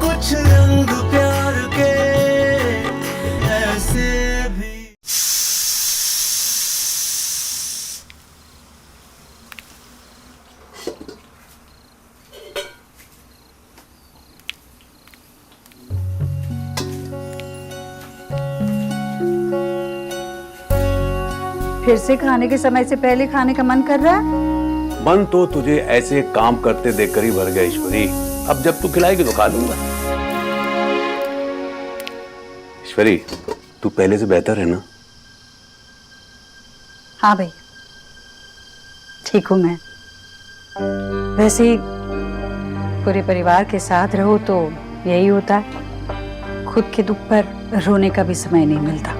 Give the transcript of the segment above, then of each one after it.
कुछ रंग प्यार के ऐसे भी। फिर से खाने के समय से पहले खाने का मन कर रहा है? मन तो तुझे ऐसे काम करते देखकर ही भर गया ईश्वरी। अब जब तू खिलाएगी तो खा लूंगा। ईश्वरी, तू पहले से बेहतर है ना? हाँ भाई, ठीक हूं मैं। वैसे ही पूरे परिवार के साथ रहो तो यही होता है, खुद के दुख पर रोने का भी समय नहीं मिलता।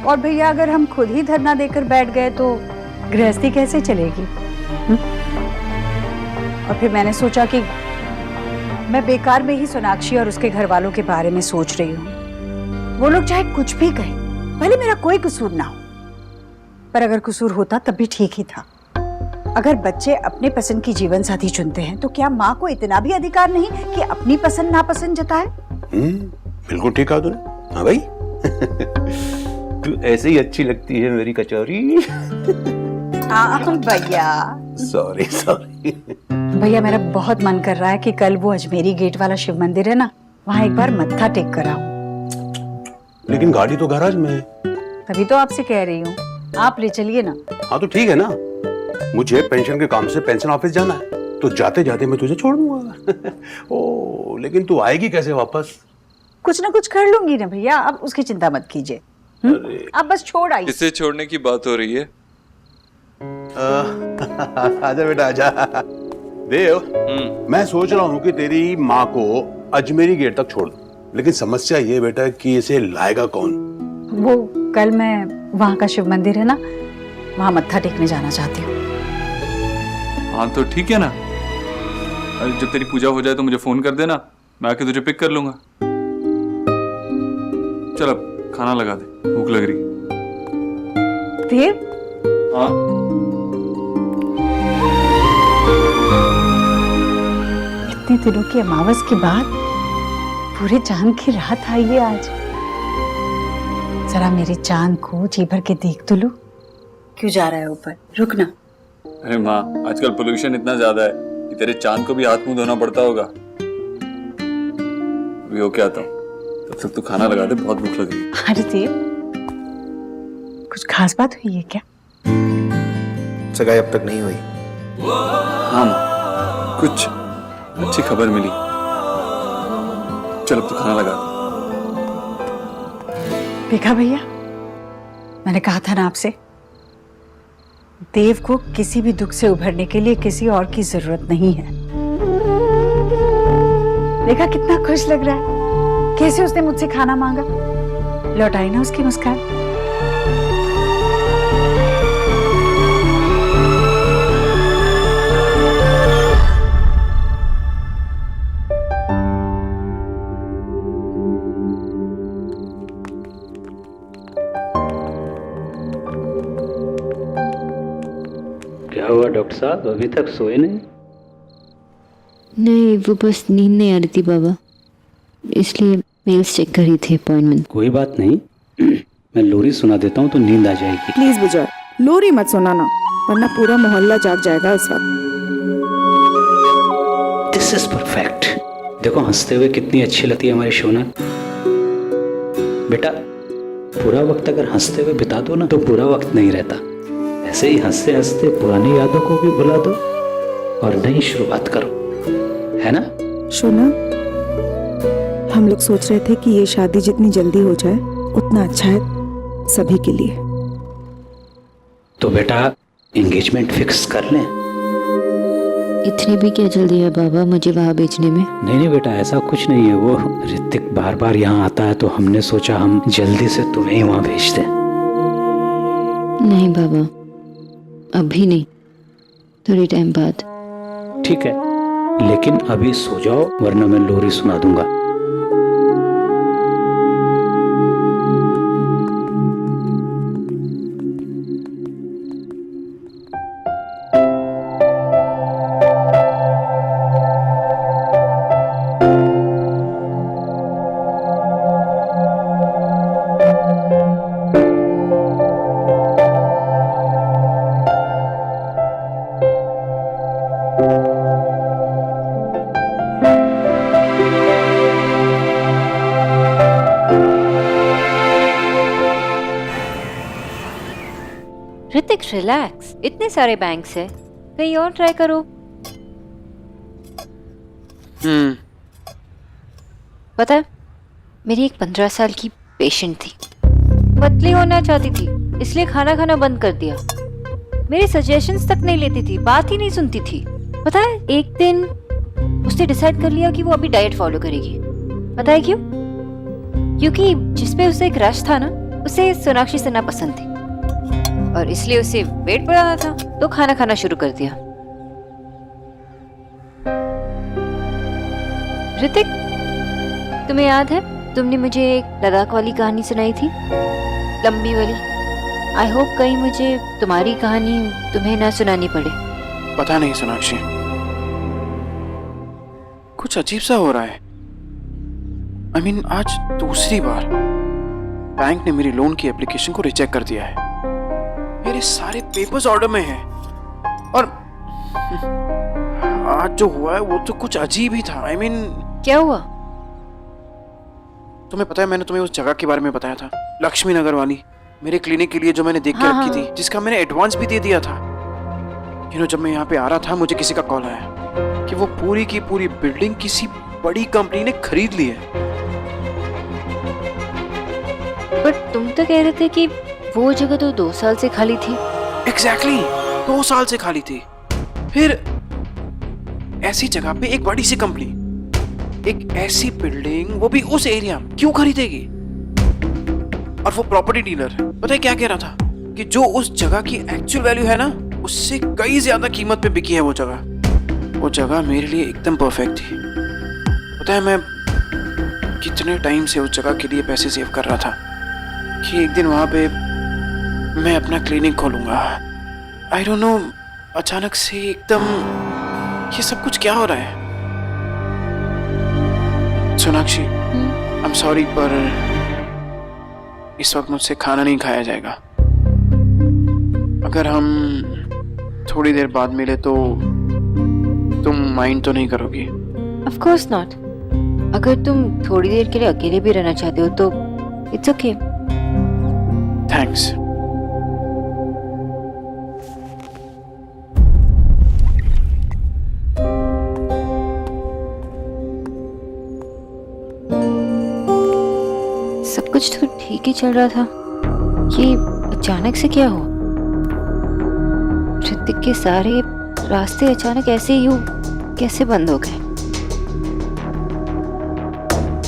और भैया अगर हम खुद ही धरना देकर बैठ गए तो गृहस्थी कैसे चलेगी? और फिर मैंने सोचा कि मैं बेकार में ही सोनाक्षी और उसके घर वालों के बारे में सोच रही हूँ। वो लोग चाहे कुछ भी कहें, भले मेरा कोई कसूर ना हो, पर अगर कसूर होता तब भी ठीक ही था। अगर बच्चे अपने पसंद की जीवन साथी चुनते हैं तो क्या माँ को इतना भी अधिकार नहीं कि अपनी पसंद नापसंद जताए? बिल्कुल ठीक कहा तूने। हाँ भाई तू ऐसे ही अच्छी लगती है मेरी कचौरी। भैया सॉरी सॉरी। भैया मेरा बहुत मन कर रहा है कि कल वो अजमेरी गेट वाला शिव मंदिर है ना, वहाँ एक बार मत्था टेक कर आऊं। लेकिन गाड़ी तो गैराज में है। तभी तो आपसे कह रही हूँ, आप ले चलिए ना। हाँ तो ठीक है ना, मुझे पेंशन के काम से पेंशन ऑफिस जाना है तो जाते जाते मैं तुझे छोड़ दूंगा। ओ लेकिन तू आएगी कैसे वापस? कुछ ना कुछ कर लूंगी ना भैया, आप उसकी चिंता मत कीजिए। आप बस छोड़ आइए। किससे छोड़ने की बात हो रही है? आजा बेटा आजा। देव, मैं सोच रहा हूँ कि तेरी माँ को अजमेरी गेट तक छोड़ दूं, लेकिन समस्या ये बेटा कि इसे लाएगा कौन? वो कल मैं वहाँ का शिव मंदिर है ना, वहाँ मत्था टेकने जाना चाहती हूँ। हाँ तो ठीक है ना, जब तेरी पूजा हो जाए तो मुझे फोन कर देना, मैं आके तुझे पिक कर लूंगा। चल अब खाना लगा दे, भूख लग रही। देव, हाँ इतने दिनों की अमावस के बाद पूरे चांद की रात आई है आज। जरा मेरे चांद को जी भर के देख तो लो। क्यों जा रहा है ऊपर? रुक ना। अरे माँ, आजकल पोल्यूशन इतना ज्यादा है कि तेरे चांद को भी हाथ मुंह धोना पड़ता होगा। अभी होके आता हूँ, तब तक तू खाना लगा दे, बहुत भूख लग रही है। अरे देव, कुछ खास बात हुई है क्या? सगाई अब तक नहीं हुई। हाँ माँ, कुछ अच्छी खबर मिली। चल अब तू खाना लगा दे। देखा भैया, मैंने कहा था ना आपसे, देव को किसी भी दुख से उभरने के लिए किसी और की जरूरत नहीं है। देखा कितना खुश लग रहा है, कैसे उसने मुझसे खाना मांगा। लौटाई ना उसकी मुस्कान। क्या हुआ डॉक्टर साहब, अभी तक सोए नहीं? नहीं, वो बस नींद नहीं आ रही थी बाबा, इसलिए मेल्स चेक कर रही थी अपॉइंटमेंट। कोई बात नहीं, मैं लोरी सुना देता हूँ तो नींद आ जाएगी। प्लीज बुजुर्ग, लोरी मत सुनाना, वरना पूरा मोहल्ला जाग जाएगा इस वक्त। This is perfect. देखो हंसते हुए कितनी अच्छी लगती है हमारी शोना। बेटा, पूरा वक्त अगर हंसते हुए बिता दो ना तो पूरा वक्त नहीं रहता। ऐसे ही हंसते हंसते पुरानी यादों को भी भुला दो और नई शुरुआत करो, है ना? शोना, हम लोग सोच रहे थे कि ये शादी जितनी जल्दी हो जाए उतना अच्छा है सभी के लिए। तो बेटा एंगेजमेंट फिक्स कर लें। इतनी भी क्या जल्दी है बाबा मुझे वहाँ भेजने में? नहीं बेटा, ऐसा कुछ नहीं है। वो ऋतिक बार बार यहाँ आता है तो हमने सोचा हम जल्दी से तुम्हें ही वहाँ भेज दें। नहीं बाबा, अभी नहीं, थोड़ी टाइम बाद। ठीक है, लेकिन अभी सो जाओ वरना मैं लोरी सुना दूंगा। ऋतिक रिलैक्स, इतने सारे बैंक्स है, कहीं और ट्राई करो। पता है, मेरी एक 15 साल की पेशेंट थी, पतली होना चाहती थी, इसलिए खाना खाना बंद कर दिया। मेरे सजेशंस तक नहीं लेती थी, बात ही नहीं सुनती थी। पता है, एक दिन उसने डिसाइड कर लिया कि वो अभी डाइट फॉलो करेगी। पता है क्यों? क्योंकि जिसपे उसे एक रश था ना, उसे सोनाक्षी सिन्हा पसंद थी और इसलिए उसे वेट बढ़ाना था, तो खाना खाना शुरू कर दिया। ऋतिक, तुम्हें याद है तुमने मुझे एक लद्दाख वाली कहानी सुनाई थी, लंबी वाली? आई होप कहीं मुझे तुम्हारी कहानी तुम्हें ना सुनानी पड़े। पता नहीं सोनाक्षी, कुछ अजीब सा हो रहा है। I mean, आज दूसरी बार बैंक ने मेरी लोन की एप्लीकेशन को रिजेक्ट कर दिया है। मेरे सारे पेपर्स ऑर्डर में हैं और आज जो हुआ है वो तो कुछ अजीब ही था। I mean, क्या हुआ? तुम्हें पता है, मैंने तुम्हें उस जगह के बारे में बताया था, लक्ष्मी नगर वाली, मेरे क्लिनिक के लिए जो मैंने देख के रखी थी, जिसका मैंने एडवांस भी दे दिया था। जब मैं यहाँ पे आ रहा था, मुझे किसी का कॉल आया कि वो पूरी की पूरी बिल्डिंग किसी बड़ी कंपनी ने खरीद ली है। पर तुम तो कह रहे थे कि वो जगह तो 2 साल से खाली थी। एग्जैक्टली, 2 साल से खाली थी। फिर ऐसी जगह पे एक बड़ी सी कंपनी एक ऐसी बिल्डिंग, वो भी उस एरिया में, क्यों खरीदेगी? और वो प्रॉपर्टी डीलर पता है क्या कह रहा था कि जो उस जगह की एक्चुअल वैल्यू है ना, उससे कई ज्यादा कीमत पे बिकी है वो जगह। वो जगह मेरे लिए एकदम परफेक्ट थी। पता है, मैं कितने टाइम से उस जगह के लिए पैसे सेव कर रहा था कि एक दिन वहां पे मैं अपना क्लिनिक खोलूंगा। आई डोंट नो, अचानक से एकदम ये सब कुछ क्या हो रहा है? सोनाक्षी, आई एम सॉरी, पर इस वक्त मुझसे खाना नहीं खाया जाएगा। अगर हम थोड़ी देर बाद मिले तो तुम माइंड तो नहीं करोगी? Of course not. अगर तुम थोड़ी देर के लिए अकेले भी रहना चाहते हो तो इट्स ओके। थैंक्स। सब कुछ तो ठीक ही चल रहा था, ये अचानक से क्या हुआ? ऋतिक के सारे रास्ते अचानक ऐसे ही कैसे बंद हो गए?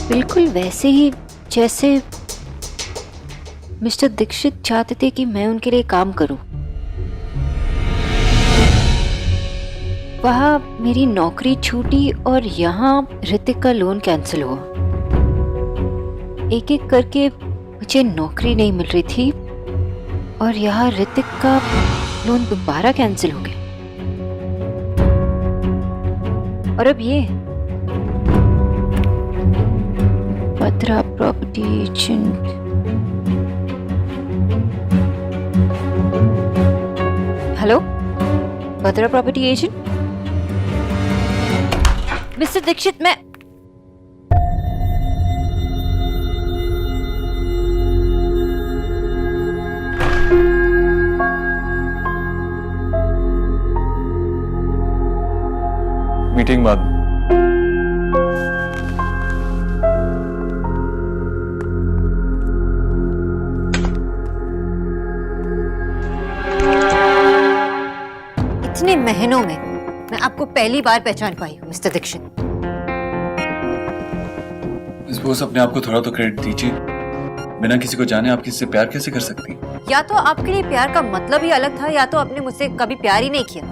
बिल्कुल वैसे ही जैसे मिस्टर दीक्षित चाहते थे कि मैं उनके लिए काम करूं। वहां मेरी नौकरी छूटी और यहाँ ऋतिक का लोन कैंसिल हुआ। एक एक करके मुझे नौकरी नहीं मिल रही थी और यहाँ ऋतिक का लोन दोबारा कैंसिल हो गया। और अब ये Batra property agent. Hello, Batra property agent? Mister Dikshit, मैं मीटिंग बाद। इतने महीनों में मैं आपको पहली बार पहचान पाई हूँ मिस्टर दीक्षित। बॉस, अपने आप को थोड़ा तो क्रेडिट दीजिए। बिना किसी को जाने आप किसी से प्यार कैसे कर सकती? या तो आपके लिए प्यार का मतलब ही अलग था, या तो आपने मुझसे कभी प्यार ही नहीं किया,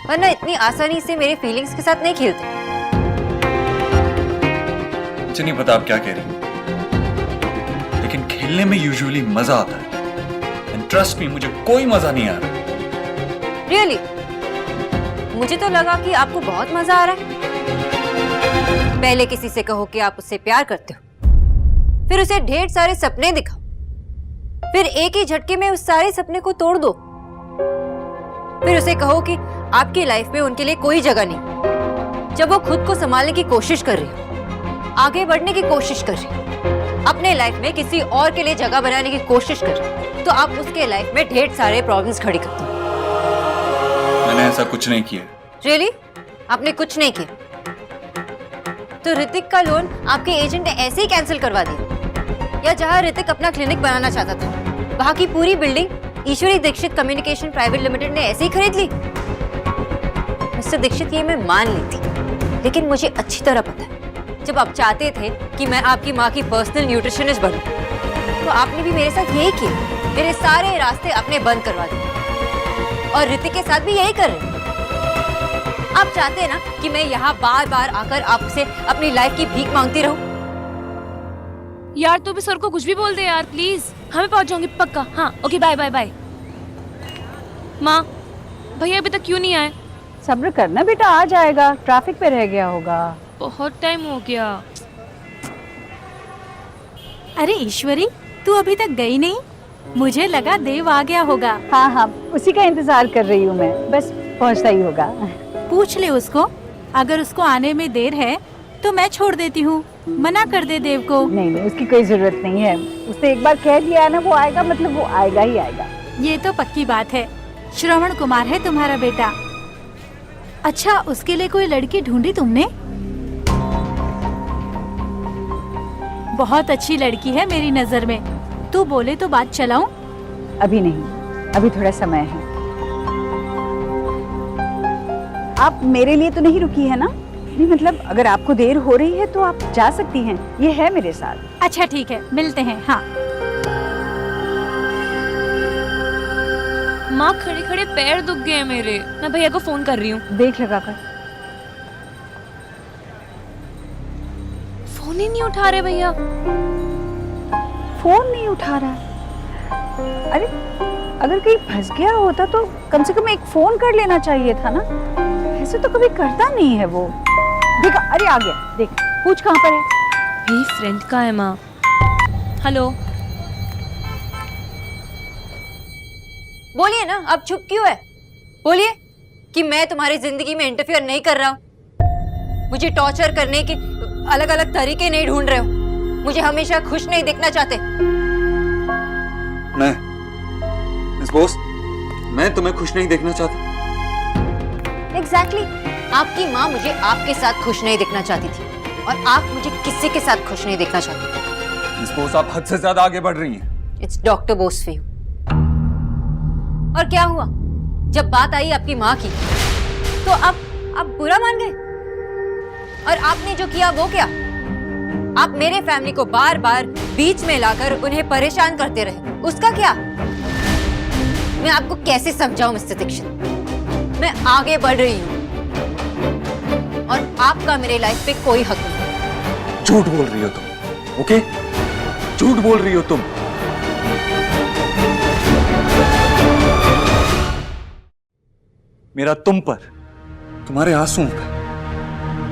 वरना इतनी आसानी से मेरे फीलिंग्स के साथ नहीं खेलते। मुझे नहीं पता आप क्या कह रही हैं, लेकिन खेलने में यूजुअली मजा आता है। एंड ट्रस्ट मी, मुझे कोई मजा नहीं आ रहा। रियली? मुझे तो लगा कि आपको बहुत मजा आ रहा है। पहले किसी से कहो कि आप उससे प्यार करते हो, फिर उसे ढेर सारे सपने दिखाओ, फिर एक ही झटके में उस सारे सपने को तोड़ दो, फिर उसे कहो कि आपकी लाइफ में उनके लिए कोई जगह नहीं। जब वो खुद को संभालने की कोशिश कर रही हो, आगे बढ़ने की कोशिश कर रही हो, अपने लाइफ में किसी और के लिए जगह बनाने की कोशिश कर रहे हैं, तो आप उसके लाइफ में ढेर सारे प्रॉब्लम्स खड़ी करते हो। मैंने ऐसा कुछ नहीं किया। रियली? आपने कुछ नहीं किया? तो ऋतिक का लोन आपके एजेंट ने ऐसे ही कैंसिल करवा दिया? या जहां ऋतिक अपना क्लिनिक बनाना चाहता था वहां की पूरी बिल्डिंग ईश्वरी दीक्षित कम्युनिकेशन प्राइवेट लिमिटेड ने ऐसे ही खरीद ली? मिस्टर दीक्षित, ये मैं मान लेती, लेकिन मुझे अच्छी तरह पता है जब आप चाहते थे कि मैं आपकी माँ की पर्सनल न्यूट्रिशनिस्ट बनूं, तो आपने भी मेरे साथ यही किया। मेरे सारे रास्ते आपने बंद करवा दिए और ऋतिक के साथ भी यही कर रहे हैं। आप चाहते हैं ना कि मैं यहाँ बार बार आकर आपसे अपनी लाइफ की भीख मांगती रहूं? यार तू भी सर को कुछ भी बोल दे यार प्लीज। हमें पहुंच जाऊंगी पक्का। हाँ ओके बाय बाय बाय। माँ भैया अभी तक क्यों नहीं आए? सब्र करना बेटा, आ जाएगा, ट्रैफिक पे रह गया होगा। बहुत टाइम हो गया। अरे ईश्वरी, तू अभी तक गई नहीं? मुझे लगा देव आ गया होगा। हाँ हाँ, उसी का इंतजार कर रही हूँ मैं, बस पहुँचता ही होगा। पूछ ले उसको, अगर उसको आने में देर है तो मैं छोड़ देती हूँ, मना कर दे देव को। नहीं नहीं, उसकी कोई जरूरत नहीं है। उसने एक बार कह दिया ना वो आएगा, मतलब वो आएगा ही आएगा। ये तो पक्की बात है। श्रवण कुमार है तुम्हारा बेटा। अच्छा, उसके लिए कोई लड़की ढूंढी तुमने? बहुत अच्छी लड़की है मेरी नजर में। तू बोले तो बात चलाऊं? अभी नहीं, अभी थोड़ा समय है। आप मेरे लिए तो नहीं रुकी है ना? नहीं मतलब अगर आपको देर हो रही है तो आप जा सकती हैं, ये है मेरे साथ। अच्छा ठीक है, मिलते हैं। हाँ माँ खड़े खड़े पैर दुख गए हैं मेरे। मैं भैया को फोन कर रही हूँ। देख लगा कर। फोन ही नहीं उठा रहे भैया। फोन नहीं उठा रहा है? अरे अगर कहीं फंस गया होता तो कम से कम एक फोन कर लेना चाहिए था ना। ऐसे तो कभी करता नहीं है वो। देखा, अरे आ गया, देख पूछ कहाँ पर है। मेरी फ्रेंड का है माँ। हेलो बोलिए ना, अब चुप क्यों है? बोलिए कि मैं तुम्हारी जिंदगी में इंटरफियर नहीं कर रहा हूँ। मुझे टॉर्चर करने के अलग अलग तरीके नहीं ढूंढ रहे हो। मुझे हमेशा खुश नहीं देखना चाहते। मैं मिस बोस, मैं तुम्हें खुश नहीं देखना चाहता। एग्जैक्टली आपकी माँ मुझे आपके साथ खुश नहीं देखना चाहती थी और आप मुझे किसी के साथ खुश नहीं देखना चाहती थी। मिस बोस, आप हद से ज्यादा आगे बढ़ रही हैं। It's doctor Bose for you. और क्या हुआ जब बात आई आपकी माँ की, तो आप बुरा मान गए? और आपने जो किया वो क्या? आप मेरे फैमिली को बार बार बीच में लाकर उन्हें परेशान करते रहे, उसका क्या? मैं आपको कैसे समझाऊं मिस्टर दीक्षित? मैं आगे बढ़ रही हूँ और आपका मेरे लाइफ पे कोई हक नहीं। झूठ बोल रही हो तुम, ओके? झूठ बोल रही हो तुम। मेरा तुम पर, तुम्हारे आंसुओं पर,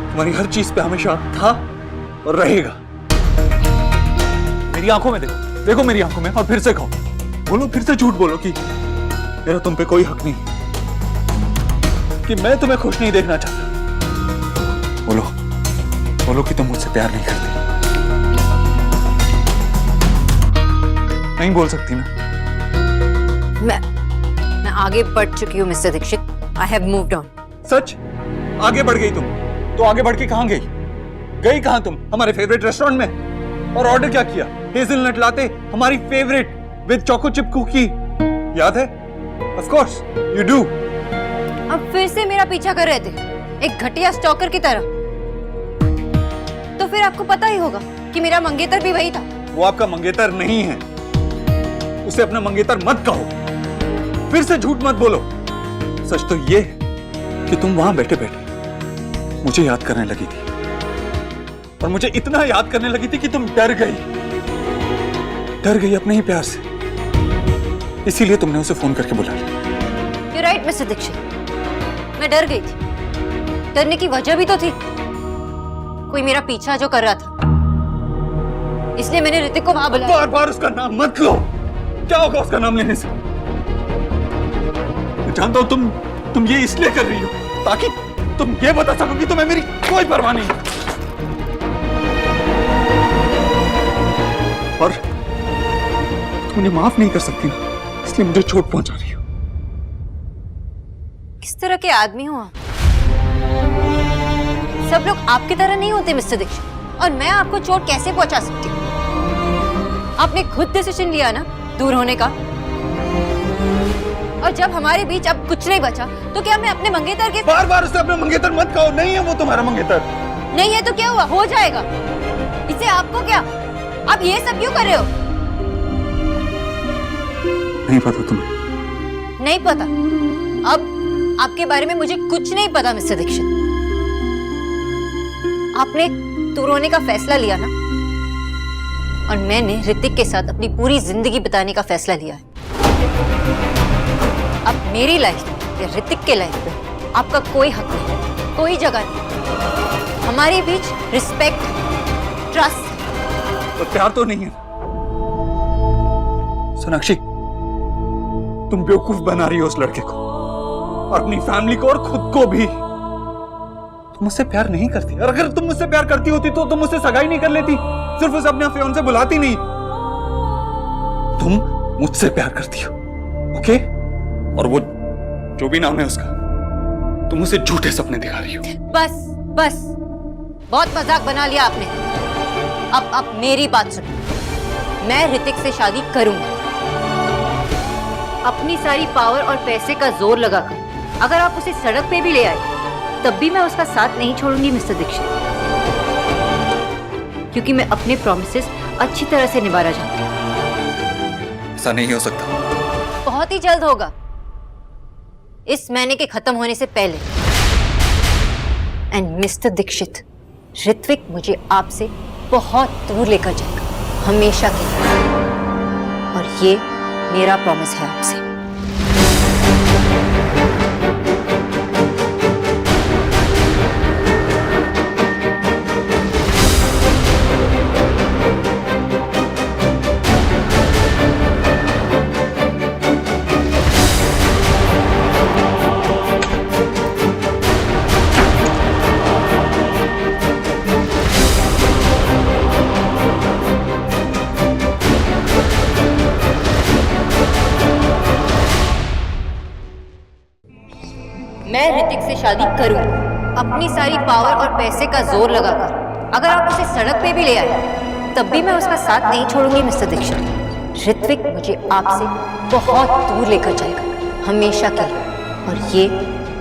तुम्हारी हर चीज पे हमेशा था और रहेगा। मेरी आंखों में देखो, देखो मेरी आंखों में, और फिर से कहो, बोलो, फिर से झूठ बोलो कि मेरा तुम पे कोई हक नहीं, कि मैं तुम्हें खुश नहीं देखना चाहता। बोलो, बोलो कि तुम मुझसे प्यार नहीं करती। नहीं बोल सकती ना? मैं आगे बढ़ चुकी हूँ mister Dikshit. I have moved on. सच? आगे बढ़ गई तुम? तो आगे बढ़ के कहां गई? गई कहां तुम? हमारे फेवरेट रेस्टोरेंट में। और ऑर्डर क्या किया? हेज़लनट लाते, हमारी favourite with choco chip cookie, याद है? Of course you do. अब फिर से मेरा पीछा कर रहे थे, एक घटिया स्टॉकर की तरह। तो फिर आपको पता ही होगा कि मेरा मंगेतर भी वही था। वो आपका मंगेतर नहीं है, उसे अपना मंगेतर मत कहो। फिर से झूठ मत बोलो। सच तो ये है कि तुम वहां बैठे बैठे मुझे याद करने लगी थी, और मुझे इतना याद करने लगी थी कि तुम डर गई अपने ही प्यार से। इसीलिए तुमने उसे फोन करके बुला लिया। You're right, मिस्टर दीक्षित, मैं डर गई थी। डरने की वजह भी तो थी, कोई मेरा पीछा जो कर रहा था, इसलिए मैंने ऋतिक को वहां बुलाया। बार बार उसका नाम मत लो। क्या होगा उसका नाम लेने से? मैं जानता हूं तुम ये इसलिए कर रही हो ताकि तुम ये बता सको कि तुम्हें मेरी कोई परवाह नहीं। और तुम उन्हें माफ नहीं कर सकती ना, इसलिए मुझे चोट पहुंचा रही हो। किस तरह के आदमी हो आप? सब लोग आपकी तरह नहीं होते मिस्टर दीक्षित, और मैं आपको चोट कैसे पहुंचा सकती हूँ? आपने खुद डिसीजन लिया ना दूर होने का, और जब हमारे बीच अब कुछ नहीं बचा तो क्या मैं अपने मंगेतर के बार बार उसे अपना मंगेतर मत कहो, नहीं है वो तुम्हारा मंगेतर। नहीं है तो क्या हुआ, हो जाएगा। इससे आपको क्या, आप ये सब क्यों कर रहे हो? नहीं पता तुम्हें? नहीं पता। अब आपके बारे में मुझे कुछ नहीं पता मिस्टर दीक्षित। आपने दूर होने का फैसला लिया ना, और मैंने ऋतिक के साथ अपनी पूरी जिंदगी बिताने का फैसला लिया है। अब मेरी लाइफ या ऋतिक के लाइफ पे आपका कोई हक नहीं, कोई जगह नहीं। हमारे बीच रिस्पेक्ट, ट्रस्ट। तो प्यार तो नहीं है सोनाक्षी, तुम बेवकूफ बना रही हो उस लड़के को और अपनी फैमिली को और खुद को भी। तुम मुझसे प्यार नहीं करती, और अगर तुम मुझसे प्यार करती होती तो तुम मुझसे सगाई नहीं कर लेती, सिर्फ उसे अपने फियांसे बुलाती नहीं। तुम मुझसे प्यार करती हो, ओके? और वो जो भी नाम है उसका, तुम उसे झूठे सपने दिखा रही हो। बस बस, बहुत मजाक बना लिया आपने। अब आप मेरी बात सुनो, मैं ऋतिक से शादी करूंगी, अपनी सारी पावर और पैसे का जोर लगाकर। अगर आप उसे सड़क पे भी ले आए तब भी मैं उसका साथ नहीं छोड़ूंगी मिस्टर दीक्षित, क्योंकि मैं अपने प्रॉमिसेस अच्छी तरह से निभाना चाहती हूँ। ऐसा नहीं हो सकता। बहुत ही जल्द होगा, इस महीने के खत्म होने से पहले। एंड मिस्टर दीक्षित, ऋत्विक मुझे आपसे बहुत दूर लेकर जाएगा, हमेशा के लिए। और ये मेरा प्रॉमिस है आपसे। मैं ऋतिक से शादी करूंगी, अपनी सारी पावर और पैसे का जोर लगाकर। अगर आप उसे सड़क पे भी ले आए तब भी मैं उसका साथ नहीं छोड़ूंगी मिस्टर दीक्षित। ऋत्विक मुझे आपसे बहुत दूर लेकर जाएगा, हमेशा के लिए। और ये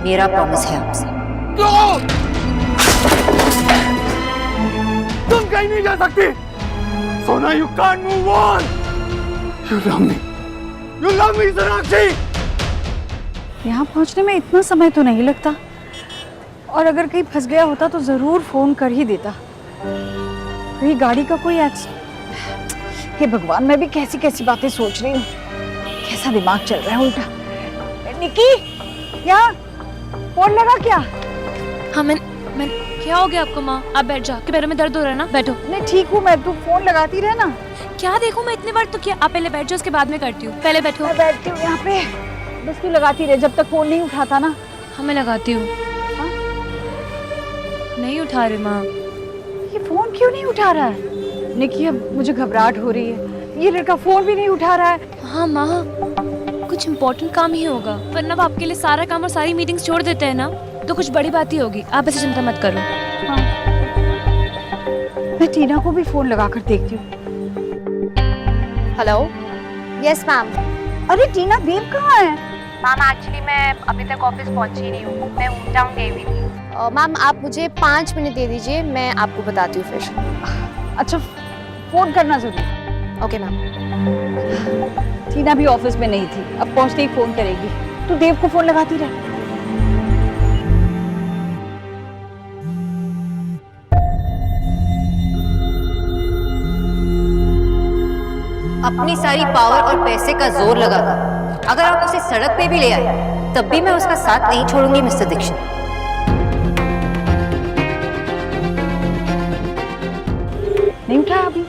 मेरा प्रॉमिस है आपसे। तुम कहीं नहीं जा सकती सोना, you can't move on. You love me, you love me Sonakshi. यहाँ पहुँचने में इतना समय तो नहीं लगता, और अगर कहीं फंस गया होता तो जरूर फोन कर ही देता। कहीं गाड़ी का कोई एक्सीडेंट। हे भगवान, मैं भी कैसी कैसी बातें सोच रही हूँ, कैसा दिमाग चल रहा है उल्टा। निकी, यहाँ फोन लगा क्या? हाँ मैं क्या हो गया आपको माँ? आप बैठ जाओ, आपके पैरों में दर्द हो रहा है ना? बैठो। मैं ठीक हूँ, मैं तू फोन लगाती रहे ना। क्या देखूं मैं, इतने बार तो किया। आप पहले बैठ जाओ, उसके बाद में करती हूँ। पहले बैठो। मैं बैठती हूँ यहाँ पे, बस तू लगाती रहे जब तक फोन नहीं उठाता ना। हाँ मैं लगाती हूँ। नहीं उठा रहे माँ। ये फोन क्यों नहीं उठा रहा है? निकी, अब मुझे घबराहट हो रही है, ये लड़का फोन भी नहीं उठा रहा है। हाँ माँ, कुछ इम्पोर्टेंट काम ही होगा, वरना वो आपके लिए सारा काम और सारी मीटिंग्स छोड़ देते हैं ना, तो कुछ बड़ी बात ही होगी। आप ऐसे चिंता मत करो। हाँ। मैं टीना को भी फोन लगा कर देखती हूँ। Hello, yes ma'am. अरे टीना, देव कहाँ है? मैम एक्चुअली मैं अभी तक ऑफिस पहुंची नहीं हूँ, मैं होम टाउन गई हुई थी। मैम आप मुझे 5 मिनट दे दीजिए, मैं आपको बताती हूँ फिर। अच्छा, फोन करना जरूर। Okay ma'am. टीना भी ऑफिस में नहीं थी, अब पहुंचते ही फोन करेगी। तू देव को फोन लगाती रह। अपनी सारी पावर और पैसे का जोर लगाकर अगर आप उसे सड़क पे भी ले आए तब भी मैं उसका साथ नहीं छोड़ूंगी मिस्टर दीक्षित। नहीं उठा अभी?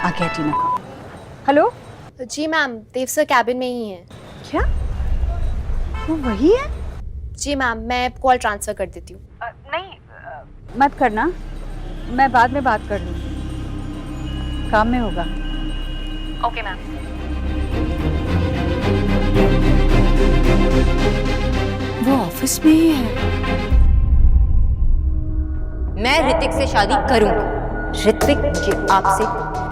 आ गया टीना का। हेलो जी मैम, देव सर कैबिन में ही है। क्या वो वही है? जी मैम, मैं कॉल ट्रांसफर कर देती हूँ। नहीं मत करना, मैं बाद में बात कर लूँगी, काम में होगा। Okay ma'am. वो ऑफिस में ही है। मैं ऋतिक से शादी करूंगी। ऋतिक मुझे आपसे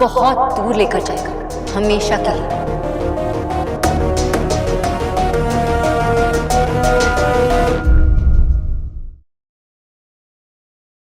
बहुत दूर लेकर जाएगा, हमेशा के लिए।